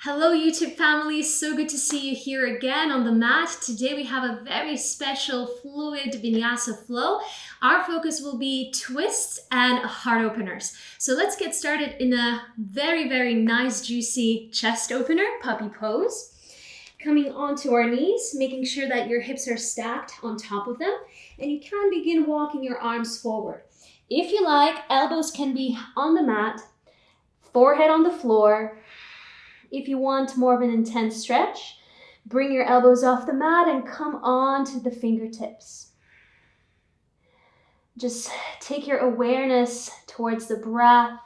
Hello YouTube family, so good to see you here again on the mat. Today we have a very special fluid vinyasa flow. Our focus will be twists and heart openers. So let's get started in a very nice juicy chest opener, puppy pose. Coming onto our knees, making sure that your hips are stacked on top of them, and you can begin walking your arms forward. If you like, elbows can be on the mat, forehead on the floor. If you want more of an intense stretch, bring your elbows off the mat and come on to the fingertips. Just take your awareness towards the breath.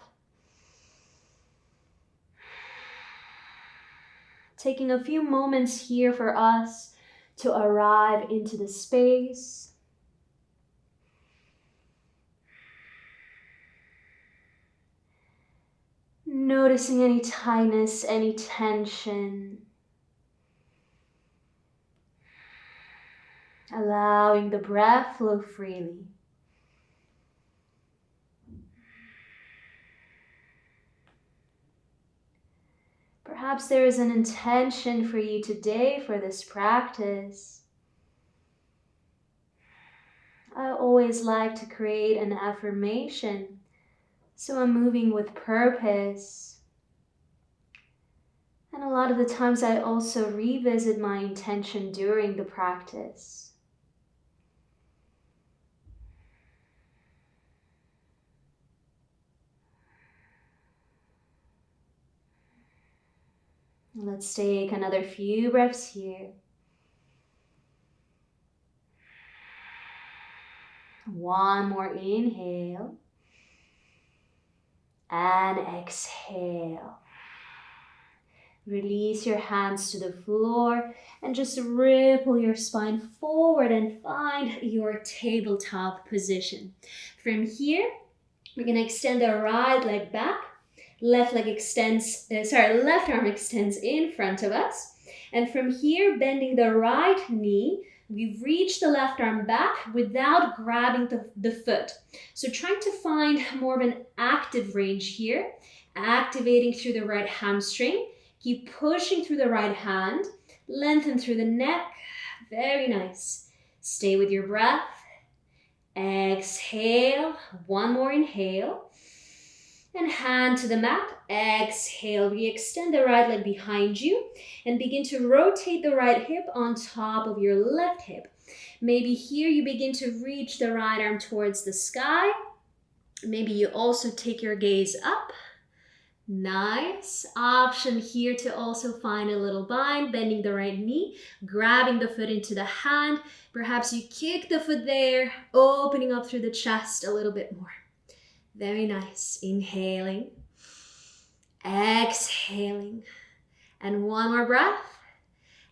Taking a few moments here for us to arrive into the space. Noticing any tightness, any tension. Allowing the breath flow freely. Perhaps there is an intention for you today for this practice. I always like to create an affirmation, so I'm moving with purpose. And a lot of the times I also revisit my intention during the practice. Let's take another few breaths here. One more inhale. And exhale. Release your hands to the floor and just ripple your spine forward and find your tabletop position. From here, we're going to extend the right leg back. Left arm extends in front of us. And from here, bending the right knee, we've reached the left arm back without grabbing the foot. So trying to find more of an active range here, activating through the right hamstring. Keep pushing through the right hand, lengthen through the neck. Very nice. Stay with your breath. Exhale. One more inhale. And hand to the mat. Exhale. Re-extend the right leg behind you and begin to rotate the right hip on top of your left hip. Maybe here you begin to reach the right arm towards the sky. Maybe you also take your gaze up. Nice. Option here to also find a little bind, bending the right knee, grabbing the foot into the hand. Perhaps you kick the foot there, opening up through the chest a little bit more. Very nice. Inhaling, exhaling, and one more breath.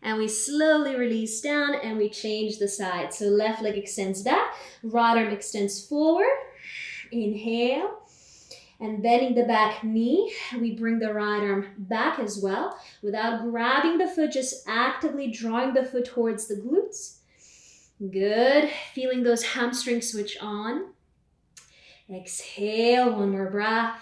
And we slowly release down and we change the side. So left leg extends back, right arm extends forward. Inhale. And bending the back knee, we bring the right arm back as well. Without grabbing the foot, just actively drawing the foot towards the glutes. Good. Feeling those hamstrings switch on. Exhale, one more breath.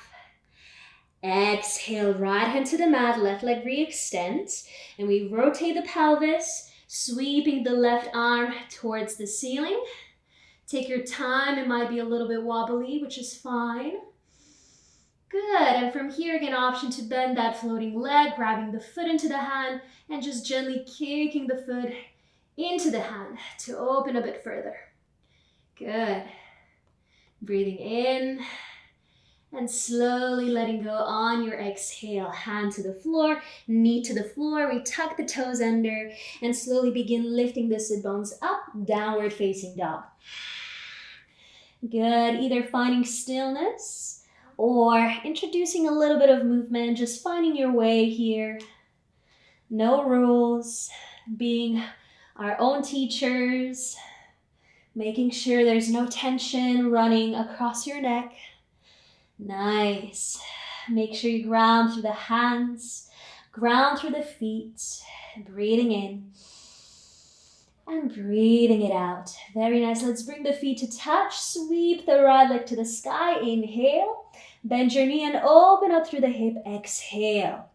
Exhale, right hand to the mat, left leg re-extends. And we rotate the pelvis, sweeping the left arm towards the ceiling. Take your time, it might be a little bit wobbly, which is fine. Good, and from here, again, option to bend that floating leg, grabbing the foot into the hand, and just gently kicking the foot into the hand to open a bit further. Good. Breathing in, and slowly letting go on your exhale. Hand to the floor, knee to the floor, we tuck the toes under, and slowly begin lifting the sit bones up, downward facing dog. Good, either finding stillness, or introducing a little bit of movement, just finding your way here. No rules, being our own teachers, making sure there's no tension running across your neck. Nice. Make sure you ground through the hands, ground through the feet, breathing in and breathing it out. Very nice. Let's bring the feet to touch, sweep the right leg to the sky. Inhale. Bend your knee and open up through the hip. Exhale.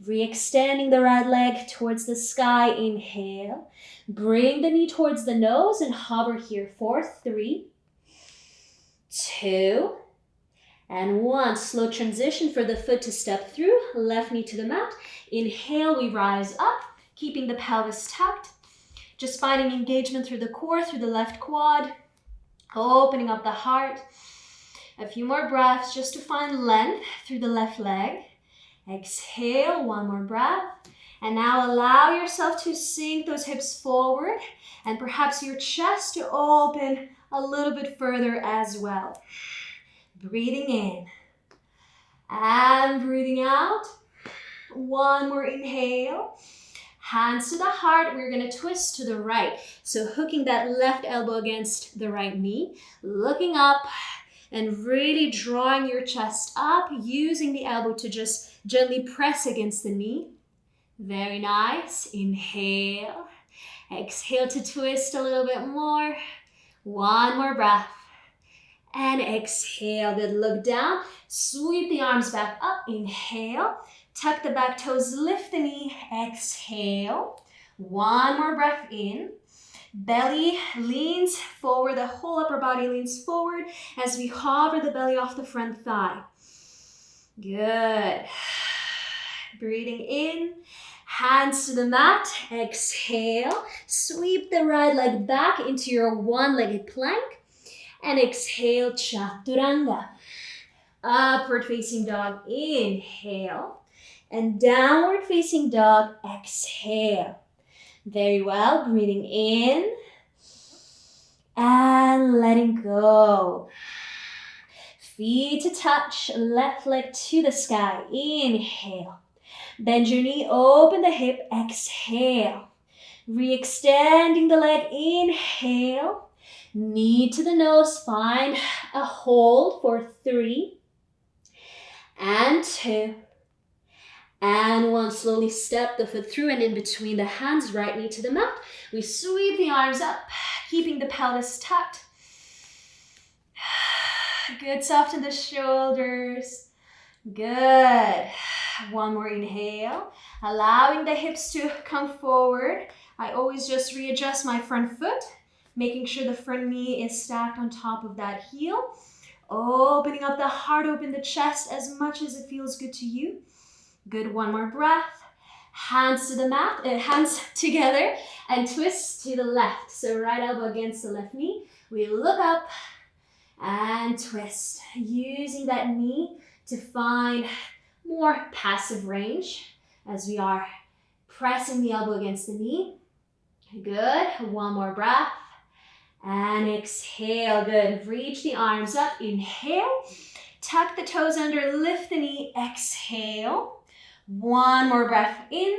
Re-extending the right leg towards the sky. Inhale. Bring the knee towards the nose and hover here for 3, 2, and 1. Slow transition for the foot to step through. Left knee to the mat. Inhale, we rise up, keeping the pelvis tucked. Just finding engagement through the core, through the left quad. Opening up the heart. A few more breaths just to find length through the left leg. Exhale, 1 more breath. And now allow yourself to sink those hips forward and perhaps your chest to open a little bit further as well. Breathing in and breathing out. 1 more inhale. Hands to the heart. We're going to twist to the right. So hooking that left elbow against the right knee. Looking up and really drawing your chest up. Using the elbow to just gently press against the knee. Very nice. Inhale. Exhale to twist a little bit more. 1 more breath. And exhale. Good. Look down. Sweep the arms back up. Inhale. Tuck the back toes. Lift the knee. Exhale. 1 more breath in. Belly leans forward. The whole upper body leans forward as we hover the belly off the front thigh. Good. Breathing in. Hands to the mat. Exhale. Sweep the right leg back into your one-legged plank. And exhale, Chaturanga. Upward facing dog. Inhale. And downward facing dog. Exhale. Very well. Breathing in. And letting go. Feet to touch. Left leg to the sky. Inhale. Bend your knee, open the hip, exhale. Re-extending the leg, inhale. Knee to the nose, find a hold for 3, and 2, and 1. Slowly step the foot through and in between the hands, right knee to the mat. We sweep the arms up, keeping the pelvis tucked. Good, soften the shoulders. Good. 1 more inhale, allowing the hips to come forward. I always just readjust my front foot, making sure the front knee is stacked on top of that heel. Opening up the heart, open the chest as much as it feels good to you. Good, 1 more breath. Hands to the mat, hands together and twist to the left. So right elbow against the left knee. We look up and twist, using that knee to find more passive range as we are pressing the elbow against the knee. Good. 1 more breath. And exhale. Good. Reach the arms up. Inhale. Tuck the toes under. Lift the knee. Exhale. 1 more breath in.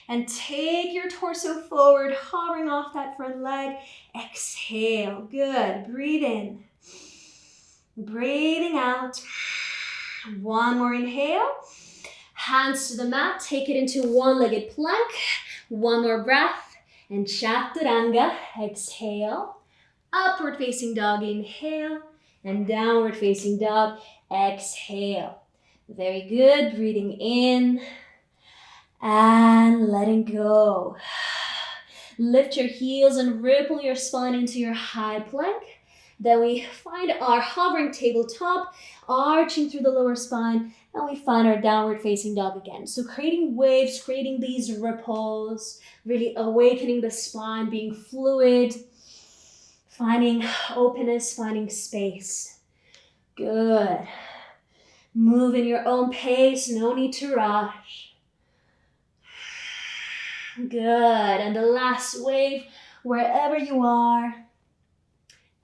And take your torso forward, hovering off that front leg. Exhale. Good. Breathe in. Breathing out. 1 more inhale. Hands to the mat. Take it into one-legged plank. 1 more breath. And Chaturanga. Exhale. Upward facing dog. Inhale. And downward facing dog. Exhale. Very good. Breathing in. And letting go. Lift your heels and ripple your spine into your high plank. Then we find our hovering tabletop, arching through the lower spine, and we find our downward facing dog again. So creating waves, creating these ripples, really awakening the spine, being fluid, finding openness, finding space. Good. Move in your own pace, no need to rush. Good. And the last wave, wherever you are.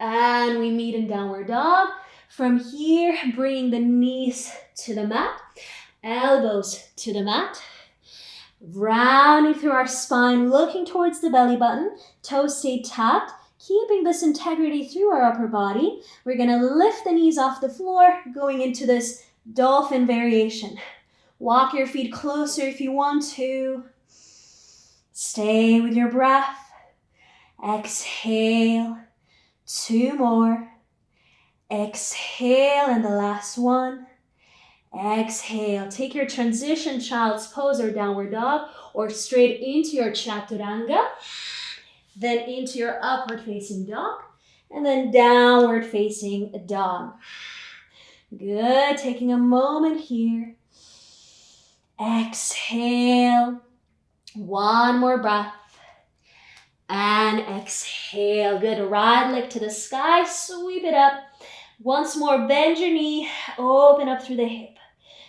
And we meet in downward dog. From here, bringing the knees to the mat, elbows to the mat. Rounding through our spine, looking towards the belly button. Toes stay tucked, keeping this integrity through our upper body. We're gonna lift the knees off the floor, going into this dolphin variation. Walk your feet closer if you want to. Stay with your breath. Exhale. 2 more. Exhale, and the last one. Exhale. Take your transition child's pose or downward dog or straight into your Chaturanga. Then into your upward facing dog. And then downward facing dog. Good. Taking a moment here. Exhale. One more breath. And exhale. Good. Right leg to the sky. Sweep it up. Once more, bend your knee. Open up through the hip.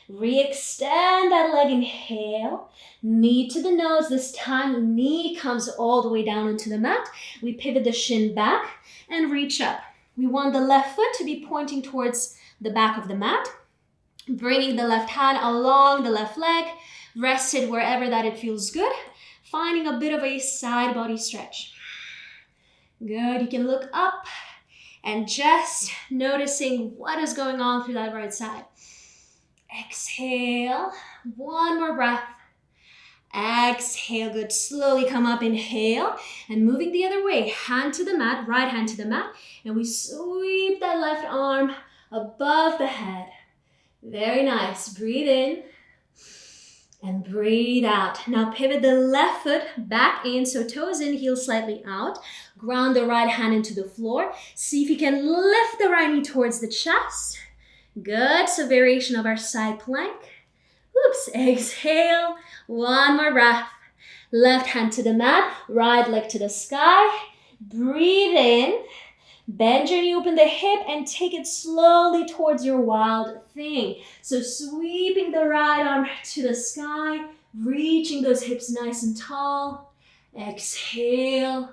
Re-extend that leg. Inhale. Knee to the nose. This time, knee comes all the way down into the mat. We pivot the shin back and reach up. We want the left foot to be pointing towards the back of the mat. Bringing the left hand along the left leg. Rested wherever that it feels good. Finding a bit of a side body stretch. Good. You can look up and just noticing what is going on through that right side. Exhale. One more breath. Exhale. Good. Slowly come up. Inhale. And moving the other way. Hand to the mat. Right hand to the mat. And we sweep that left arm above the head. Very nice. Breathe in. And breathe out. Now pivot the left foot back in. So toes in, heels slightly out. Ground the right hand into the floor. See if you can lift the right knee towards the chest. Good. So variation of our side plank. Oops. Exhale. One more breath. Left hand to the mat. Right leg to the sky. Breathe in. Bend your knee, open the hip, and take it slowly towards your wild thing. So sweeping the right arm to the sky, reaching those hips nice and tall. Exhale.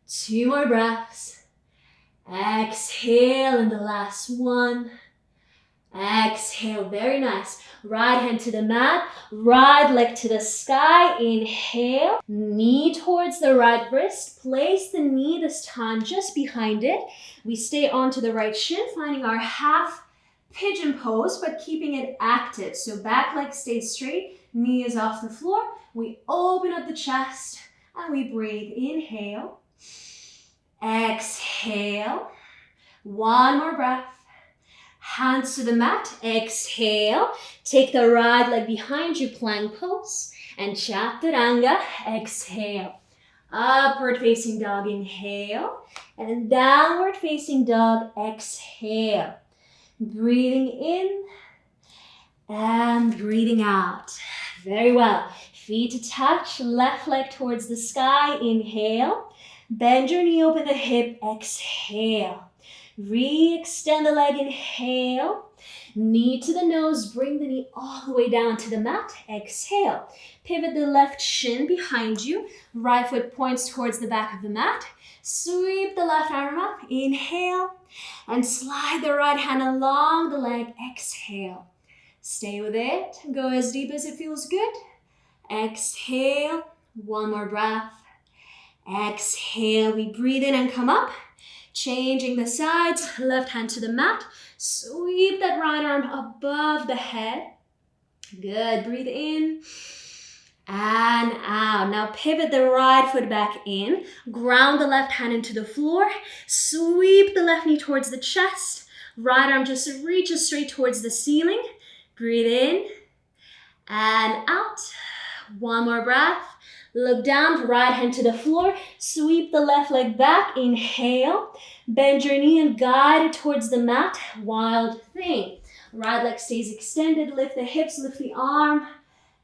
2 more breaths. Exhale, and the last one. Exhale, very nice. Right hand to the mat, right leg to the sky. Inhale, knee towards the right wrist. Place the knee this time just behind it. We stay onto the right shin, finding our half pigeon pose, but keeping it active. So back leg stays straight, knee is off the floor. We open up the chest and we breathe. Inhale, exhale. One more breath. Hands to the mat, exhale. Take the right leg behind you, plank pose. And Chaturanga, exhale. Upward facing dog, inhale. And downward facing dog, exhale. Breathing in and breathing out. Very well. Feet to touch, left leg towards the sky, inhale. Bend your knee, open the hip, exhale. Re-extend the leg, inhale. Knee to the nose, bring the knee all the way down to the mat, exhale. Pivot the left shin behind you, right foot points towards the back of the mat. Sweep the left arm up, inhale, and slide the right hand along the leg, exhale. Stay with it, go as deep as it feels good. Exhale, one more breath. Exhale, we breathe in and come up. Changing the sides, left hand to the mat. Sweep that right arm above the head. Good, breathe in and out. Now pivot the right foot back in. Ground the left hand into the floor. Sweep the left knee towards the chest. Right arm just reaches straight towards the ceiling. Breathe in and out. One more breath. Look down, right hand to the floor. Sweep the left leg back. Inhale. Bend your knee and guide it towards the mat. Wild thing. Right leg stays extended. Lift the hips, lift the arm.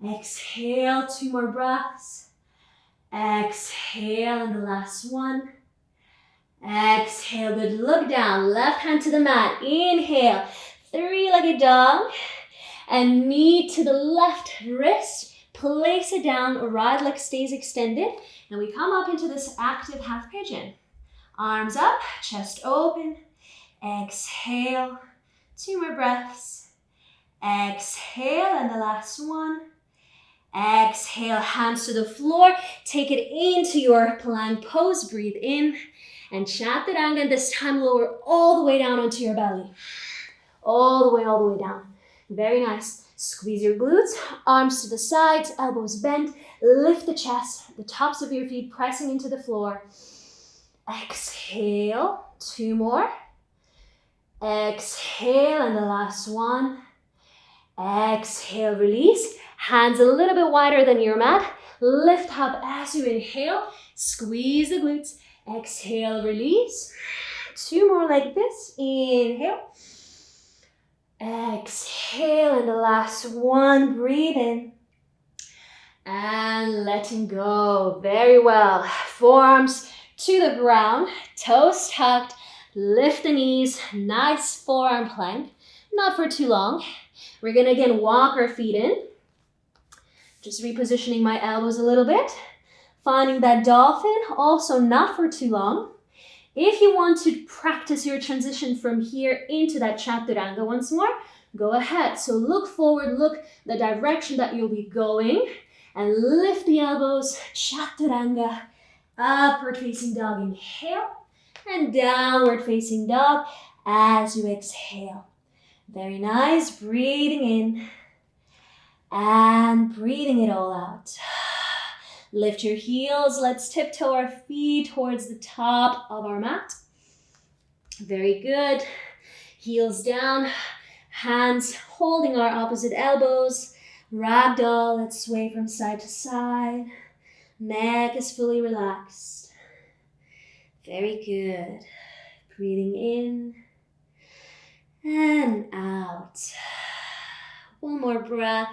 Exhale, 2 more breaths. Exhale, and the last one. Exhale, good. Look down, left hand to the mat. Inhale, 3-legged dog. And knee to the left wrist. Place it down, right leg stays extended, and we come up into this active half pigeon. Arms up, chest open. Exhale, 2 more breaths. Exhale, and the last one. Exhale, hands to the floor. Take it into your plank pose. Breathe in, and Chaturanga, and this time lower all the way down onto your belly. All the way down. Very nice. Squeeze your glutes, arms to the sides, elbows bent. Lift the chest, the tops of your feet pressing into the floor. Exhale, 2 more. Exhale, and the last one. Exhale, release. Hands a little bit wider than your mat. Lift up as you inhale. Squeeze the glutes. Exhale, release. 2 more like this. Inhale. Exhale, and the last one. Breathe in. And letting go. Very well. Forearms to the ground. Toes tucked. Lift the knees. Nice forearm plank. Not for too long. We're gonna again walk our feet in. Just repositioning my elbows a little bit. Finding that dolphin, also not for too long. If you want to practice your transition from here into that Chaturanga once more, go ahead. So look forward, look the direction that you'll be going, and lift the elbows, Chaturanga, upward facing dog, inhale, and downward facing dog as you exhale. Very nice, breathing in and breathing it all out. Lift your heels. Let's tiptoe our feet towards the top of our mat. Very good. Heels down. Hands holding our opposite elbows. Ragdoll. Let's sway from side to side. Neck is fully relaxed. Very good. Breathing in and out. One more breath.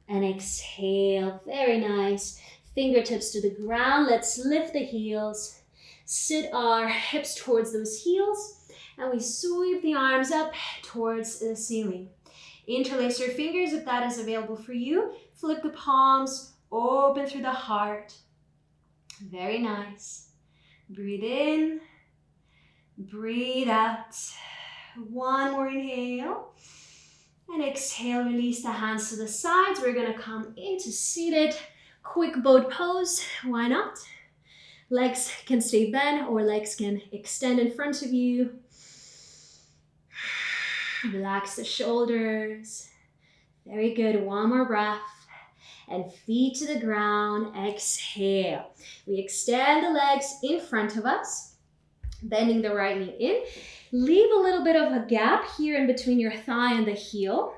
And exhale, very nice. Fingertips to the ground. Let's lift the heels. Sit our hips towards those heels. And we sweep the arms up towards the ceiling. Interlace your fingers if that is available for you. Flip the palms, open through the heart. Very nice. Breathe in, breathe out. One more inhale. And exhale, release the hands to the sides. We're gonna come into seated, quick boat pose. Why not? Legs can stay bent or legs can extend in front of you. Relax the shoulders. Very good, one more breath. And feet to the ground, exhale. We extend the legs in front of us, bending the right knee in. Leave a little bit of a gap here in between your thigh and the heel.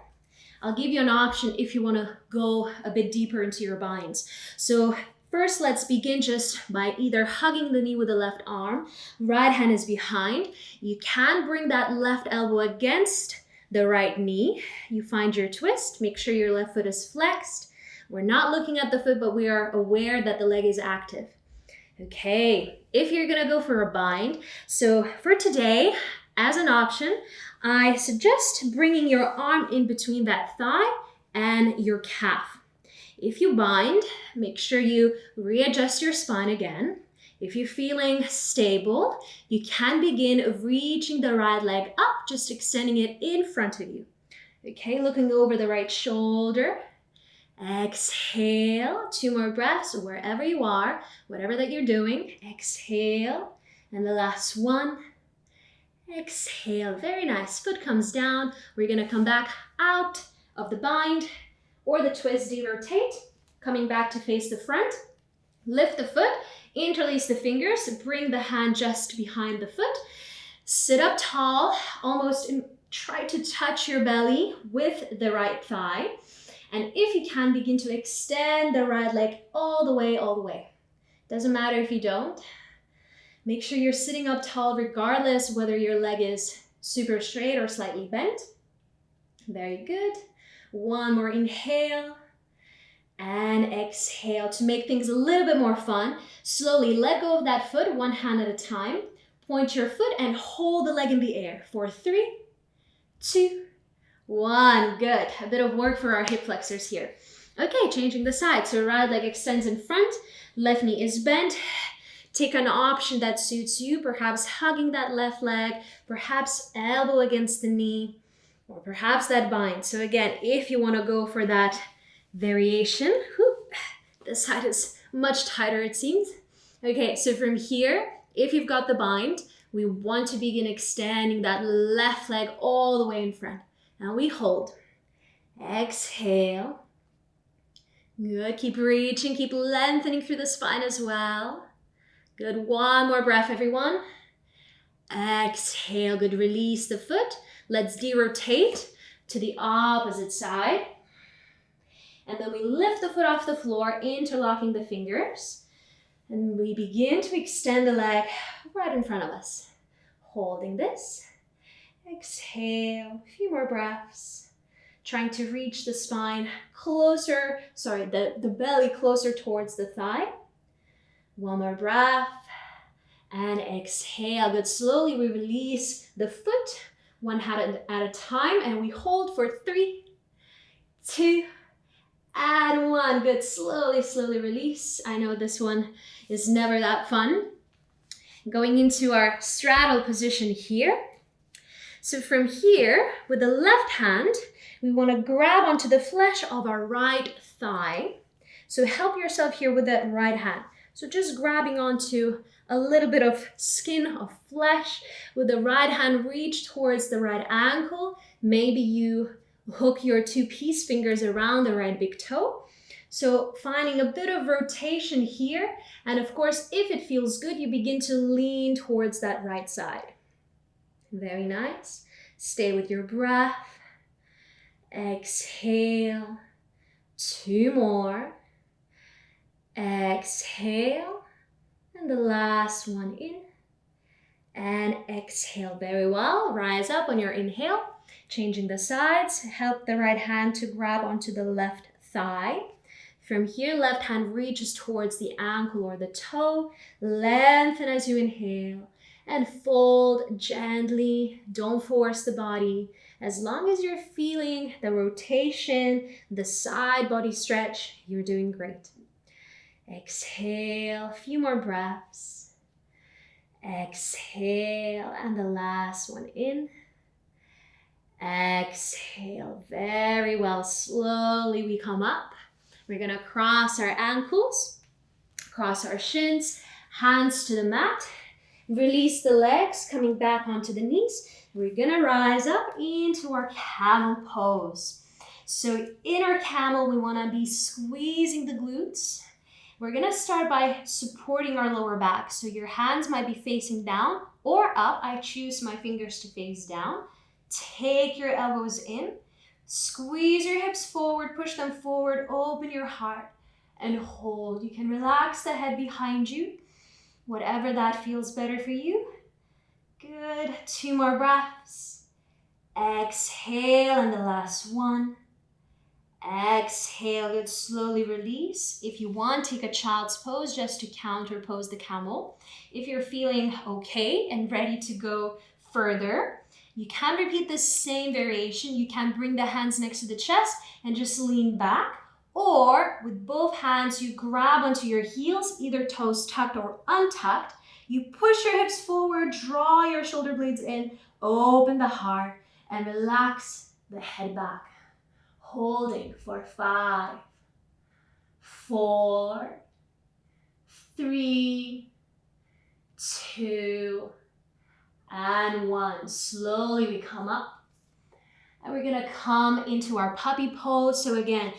I'll give you an option if you want to go a bit deeper into your binds. So first, let's begin just by either hugging the knee with the left arm. Right hand is behind. You can bring that left elbow against the right knee. You find your twist. Make sure your left foot is flexed. We're not looking at the foot, but we are aware that the leg is active. Okay, if you're gonna go for a bind, so for today, as an option, I suggest bringing your arm in between that thigh and your calf. If you bind, make sure you readjust your spine again. If you're feeling stable, you can begin reaching the right leg up, just extending it in front of you. Okay, looking over the right shoulder. Exhale, 2 more breaths wherever you are, whatever that you're doing. Exhale, and the last one. Exhale, very nice. Foot comes down. We're gonna come back out of the bind or the twist, derotate, coming back to face the front. Lift the foot, interlace the fingers, bring the hand just behind the foot. Sit up tall, almost try to touch your belly with the right thigh. And if you can, begin to extend the right leg all the way, all the way. Doesn't matter if you don't. Make sure you're sitting up tall regardless whether your leg is super straight or slightly bent. Very good. One more inhale and exhale. To make things a little bit more fun, slowly let go of that foot, one hand at a time. Point your foot and hold the leg in the air for 3, 2, 1. Good. A bit of work for our hip flexors here. Okay, changing the side. So right leg extends in front, left knee is bent. Take an option that suits you, perhaps hugging that left leg, perhaps elbow against the knee, or perhaps that bind. So again, if you want to go for that variation, this side is much tighter it seems. Okay, so from here, if you've got the bind, we want to begin extending that left leg all the way in front. And we hold. Exhale. Good, keep reaching, keep lengthening through the spine as well. Good, one more breath, everyone. Exhale, good, release the foot. Let's derotate. to the opposite side. And then we lift the foot off the floor, interlocking the fingers. And we begin to extend the leg right in front of us. Holding this. Exhale, a few more breaths. Trying to reach the spine closer, the belly closer towards the thigh. One more breath. And exhale. Good. Slowly we release the foot, one hand at a time, and we hold for 3, 2, and 1. Good. Slowly, slowly release. I know this one is never that fun. Going into our straddle position here. So from here, with the left hand, we want to grab onto the flesh of our right thigh. So help yourself here with that right hand. So just grabbing onto a little bit of skin, of flesh. With the right hand, reach towards the right ankle. Maybe you hook your 2 peace fingers around the right big toe. So finding a bit of rotation here. And of course, if it feels good, you begin to lean towards that right side. Very nice. Stay with your breath. Exhale. 2 more. Exhale. And the last one in. And exhale. Very well. Rise up on your inhale. Changing the sides. Help the right hand to grab onto the left thigh. From here, left hand reaches towards the ankle or the toe. Lengthen as you inhale. And fold gently. Don't force the body. As long as you're feeling the rotation, the side body stretch, you're doing great. Exhale, a few more breaths. Exhale, and the last one in. Exhale, very well. Slowly we come up. We're gonna cross our ankles, cross our shins, hands to the mat. Release the legs, coming back onto the knees. We're gonna rise up into our camel pose. So in our camel, we wanna be squeezing the glutes. We're gonna start by supporting our lower back. So your hands might be facing down or up. I choose my fingers to face down. Take your elbows in. Squeeze your hips forward, push them forward, open your heart and hold. You can relax the head behind you. Whatever that feels better for you. Good. 2 more breaths. Exhale, and the last one. Exhale, good. Slowly release. If you want, take a child's pose just to counterpose the camel. If you're feeling okay and ready to go further, you can repeat the same variation. You can bring the hands next to the chest and just lean back. Or with both hands, you grab onto your heels, either toes tucked or untucked. You push your hips forward, draw your shoulder blades in, open the heart, and relax the head back. Holding for 5, 4, 3, 2, and 1. Slowly we come up. And we're gonna come into our puppy pose. So again,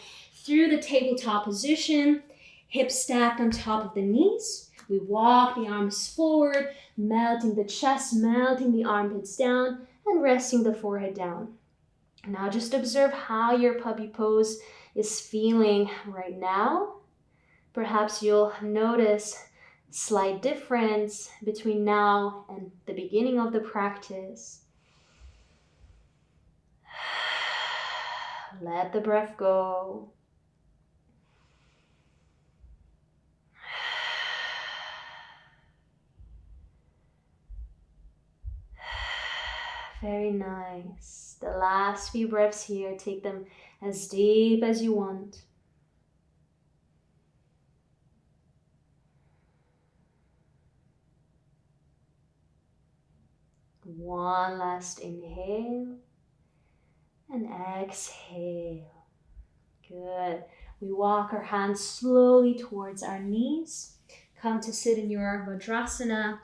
through the tabletop position, hips stacked on top of the knees. We walk the arms forward, melting the chest, melting the armpits down, and resting the forehead down. Now just observe how your puppy pose is feeling right now. Perhaps you'll notice a slight difference between now and the beginning of the practice. Let the breath go. Very nice. The last few breaths here, take them as deep as you want. One last inhale and exhale. Good. We walk our hands slowly towards our knees. Come to sit in your Vajrasana.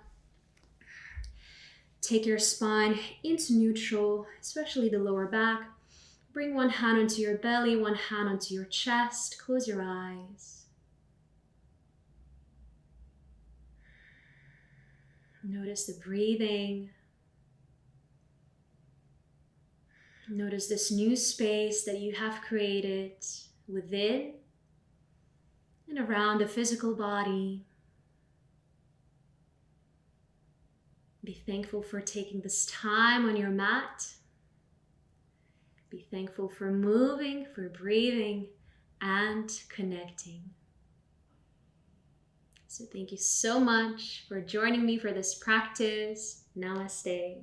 Take your spine into neutral, especially the lower back. Bring one hand onto your belly, one hand onto your chest. Close your eyes. Notice the breathing. Notice this new space that you have created within and around the physical body. Be thankful for taking this time on your mat. Be thankful for moving, for breathing, and connecting. So thank you so much for joining me for this practice. Namaste.